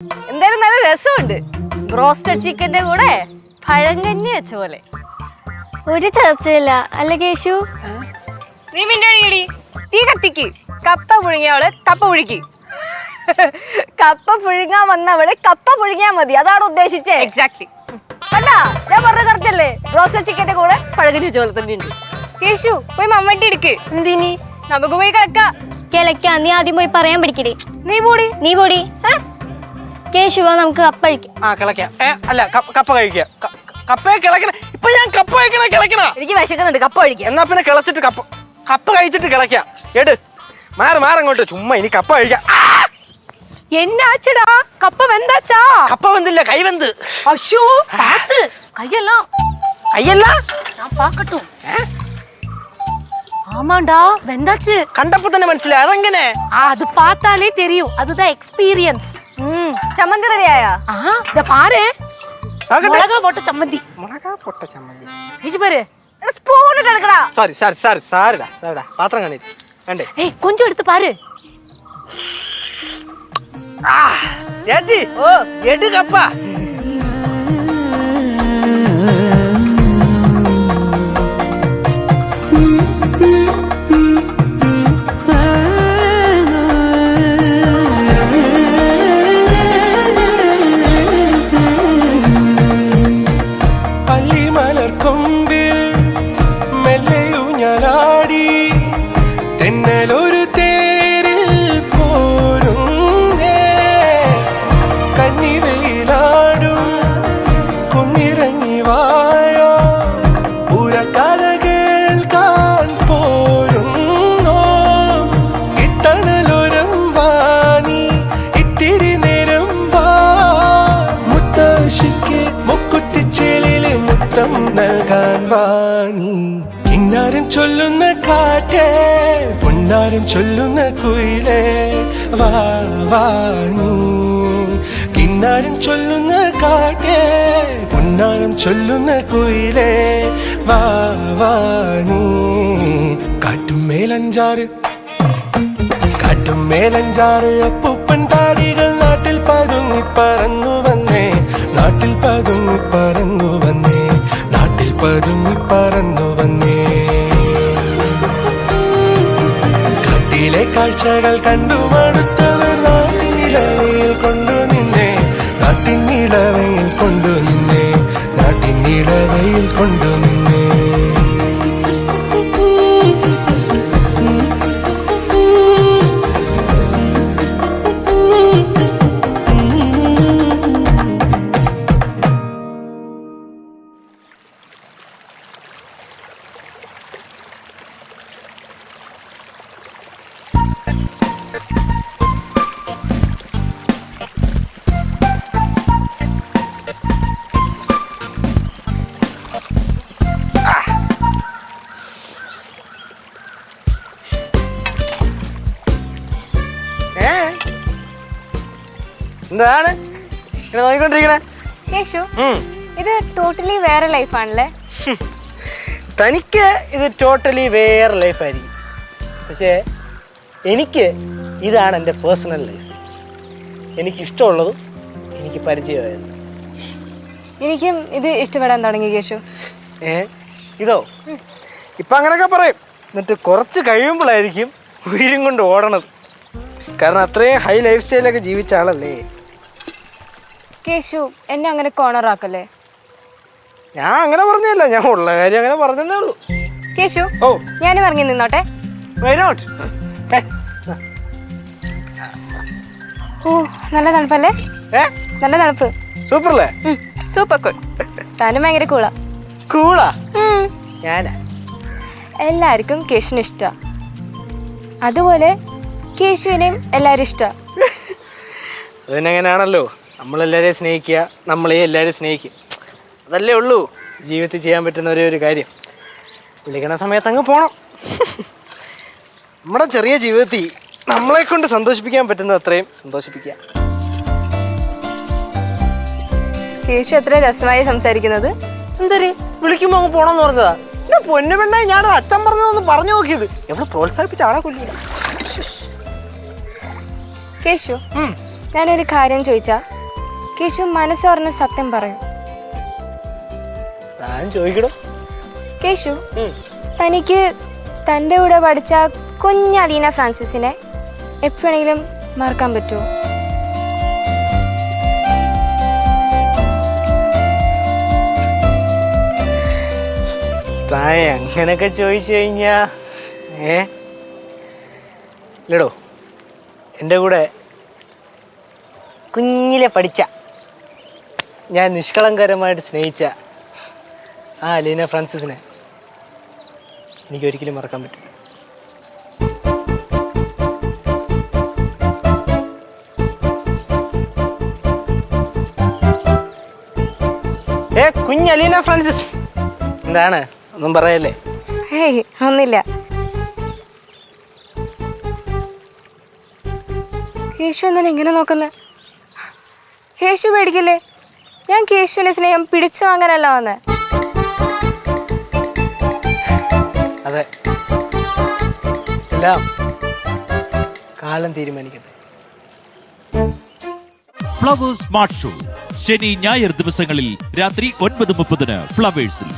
എന്തായാലും നല്ല രസമുണ്ട്. ബ്രോസ്റ്റഡ് ചിക്കന്റെ കൂടെ പഴങ്കഞ്ഞി വെച്ച പോലെ. ഒരു ചർച്ചയില്ല അല്ല കേശു? നീ മിണ്ടടി, തീ കത്തിക്ക്. കപ്പ പുഴുങ്ങിയവള് കപ്പ പുഴുക്കി. കപ്പ പുഴുങ്ങാൻ വന്നവള് കപ്പ പുഴുങ്ങിയാ മതി, അതാണ് ഉദ്ദേശിച്ചേ. എക്സാക്ട്ലി. അല്ല, ഞാൻ പറഞ്ഞ കറക്റ്റല്ലേ? ബ്രോസ്റ്റഡ് ചിക്കന്റെ കൂടെ പഴങ്കഞ്ഞി വെച്ച പോലെ തന്നെ ഉണ്ട്. കേശു പോയി മമ്മട്ടി എടുക്ക്. എന്തിനി? നമുക്ക് പോയി കിടക്കാം. കിളയ്ക്കാ, നീ ആദ്യം പോയി പറയാൻ പഠിക്കടി. നീ പോടി. കേശു വാ, നമുക്ക് കപ്പ കഴിക്കാം. കിളക്കാം. അല്ല, കപ്പ കഴിക്കുക. കപ്പയെ കിളക്കണ. ഇപ്പൊ ഞാൻ കപ്പ കഴിക്കണ കിളക്കണ. എനിക്ക് വിശക്കുന്നുണ്ട്, കപ്പ കഴിക്കാം. എന്നാ പിന്നെ കിളച്ചിട്ട് കപ്പ കഴിച്ചിട്ട് കിളക്കാം. എട് മാറങ്ങോട്ട്. ചുമ്മാ ഇനി കപ്പ കഴിക്കാം. എന്നാച്ചടാ, കപ്പ വെന്താച്ചാ? കപ്പ വെന്തില്ല, കൈ വെന്ത്. അശ്ശോ, പാത്ത് கையெல்லா நான் பாக்கட்டும். ஆமாண்டா, வெந்தாச்சு. കണ്ടപ്പോ തന്നെ മനസ്സിലായി. അതെങ്ങനെ? அது பார்த்தாலே தெரியும், அதுதான் எக்ஸ்பீரியன்ஸ். ചമ്മന്തി റെഡിയായാ? இத பாரு, மிளகா போட்ட சம்மந்தி. മുളകാ പൊട്ട ചമ്മന്തി. കഴിച്ചു பாரு. സ്പൂൺ ഇട്ട് എടുക്കടാ. സാരിടാ പാത്രം കാണിട്ട് കണ്ടേ. ஏய், கொஞ்சம் எடுத்து பாரு. ചേച്ചി, എട് കപ്പ. കിന്നാരം ചൊല്ലുന്ന കാറ്റേ, പൊന്നാരം ചൊല്ലുന്ന കുയിലേ, വാണി. കിന്നാരം ചൊല്ലുന്ന കാറ്റേ, പൊന്നാരം ചൊല്ലുന്ന കുയിലേ, വാണി. കാറ്റും മേലഞ്ചാറ് അപ്പൂപ്പൻ താടികൾ നാട്ടിൽ പതുങ്ങി പറന്നു വന്നേ, നാട്ടിൽ പതുങ്ങി പറന്നു വന്നേ, നാട്ടിൽ പതുങ്ങി പറന്നു വന്നേ. കാട്ടിലെ കാഴ്ചകൾ കണ്ടു മടുത്തവർ നാട്ടിനിളവയിൽ കൊണ്ടു നിന്നേ, നാട്ടിനിളവയിൽ കൊണ്ടു നിന്നേ, നാട്ടിനിളവയിൽ കൊണ്ടു നിന്നേ. എന്താണ് ഇങ്ങനെ നോക്കിക്കൊണ്ടിരിക്കണേ? കേശു, ഇത് ടോട്ടലി വേറെ ലൈഫാണല്ലേ? തനിക്ക് ഇത് ടോട്ടലി വേറെ ലൈഫായിരിക്കും, പക്ഷേ എനിക്ക് ഇതാണ് എൻ്റെ പേഴ്സണൽ ലൈഫ്. എനിക്കിഷ്ടമുള്ളതും എനിക്ക് പരിചയമായത്. എനിക്കും ഇത് ഇഷ്ടപ്പെടാൻ തുടങ്ങി കേശു. ഇതോ? ഇപ്പം അങ്ങനെയൊക്കെ പറയും, എന്നിട്ട് കുറച്ച് കഴിയുമ്പോഴായിരിക്കും ഉയരും കൊണ്ട് ഓടണത്. കാരണം അത്രയും ഹൈ ലൈഫ് സ്റ്റൈലൊക്കെ ജീവിച്ച ആളല്ലേ. കേശു, എന്നെ അങ്ങനെ കോണറാക്കല്ലേ. ഞാൻ അങ്ങനെ പറഞ്ഞല്ല, ഞാൻ ഉള്ള കാര്യം അങ്ങനെ പറഞ്ഞതേ ഉള്ളൂ. കേശു, ഓ, ഞാനും ഇറങ്ങി നിന്നോട്ടെ. ഓ, നല്ല തണുപ്പല്ലേ? നല്ല തണുപ്പ്. സൂപ്പർ അല്ലേ? Super cool. താനും ഭയങ്കര കൂളാ. കൂളാ? ഞാനാ. എല്ലാവർക്കും കേശുവിന് ഇഷ്ടാ, അതുപോലെ കേശുവിനെയും എല്ലാവരും ഇഷ്ടാ. അതിനെങ്ങനെയാണല്ലോ, നമ്മളെല്ലാവരെയും സ്നേഹിക്കുക, നമ്മളെ എല്ലാവരും സ്നേഹിക്കും. അതല്ലേ ഉള്ളൂ ജീവിതത്തിൽ ചെയ്യാൻ പറ്റുന്ന ഒരു കാര്യം. വിളിക്കണ സമയത്ത് അങ്ങ് പോണം. നമ്മുടെ ചെറിയ ജീവിതത്തിൽ നമ്മളെ കൊണ്ട് സന്തോഷിപ്പിക്കാൻ പറ്റുന്ന അത്രയും സന്തോഷിപ്പിക്കുക. കേശു അത്ര രസമായി സംസാരിക്കുന്നത്. എന്തൊരു വിളിക്കുമ്പോ അങ്ങ് പോണെന്ന് പറഞ്ഞതാ. പൊന്നു പെണ്ണായി ഞാൻ അച്ഛൻ പറഞ്ഞതൊന്ന് പറഞ്ഞു നോക്കിയത്. എവിടെ പ്രോത്സാഹിപ്പിച്ച ആളെ കൊല്ലില്ല. കേശു, ഞാനൊരു കാര്യം ചോദിച്ചാ കേശു മനസ്സ് പറഞ്ഞ സത്യം പറയും. ഞാൻ ചോദിക്കണോ? കേശു, തനിക്ക് തൻ്റെ കൂടെ പഠിച്ച കുഞ്ഞ് അലീന ഫ്രാൻസിസിനെ എപ്പോഴെങ്കിലും മറക്കാൻ പറ്റുമോ? തായ അങ്ങനൊക്കെ ചോദിച്ചു കഴിഞ്ഞാ ഇല്ലടോ, എൻ്റെ കൂടെ കുഞ്ഞിലെ പഠിച്ച, ഞാൻ നിഷ്കളങ്കരമായിട്ട് സ്നേഹിച്ച ആ അലീന ഫ്രാൻസിസിനെ എനിക്കൊരിക്കലും മറക്കാൻ പറ്റില്ല. കുഞ്ഞ് അലീന ഫ്രാൻസിസ്, എന്താണ് ഒന്നും പറയല്ലേ? ഏയ് ഒന്നില്ല. കേശു എന്തിനാ ഇങ്ങനെ നോക്കുന്നത്? കേശു പേടിക്കില്ലേ? ഞാൻ കേശുവിന്റെ സ്നേഹം പിടിച്ചു വാങ്ങാനല്ല വന്നേ. അതെ, എല്ലാം കാലം തീരുമാനിക്കട്ടെ. ഫ്ലവേഴ്സ് സ്മാർട്ട് ഷോ ശനി ഞായർ ദിവസങ്ങളിൽ രാത്രി 9:30 ഫ്ലവേഴ്സിൽ.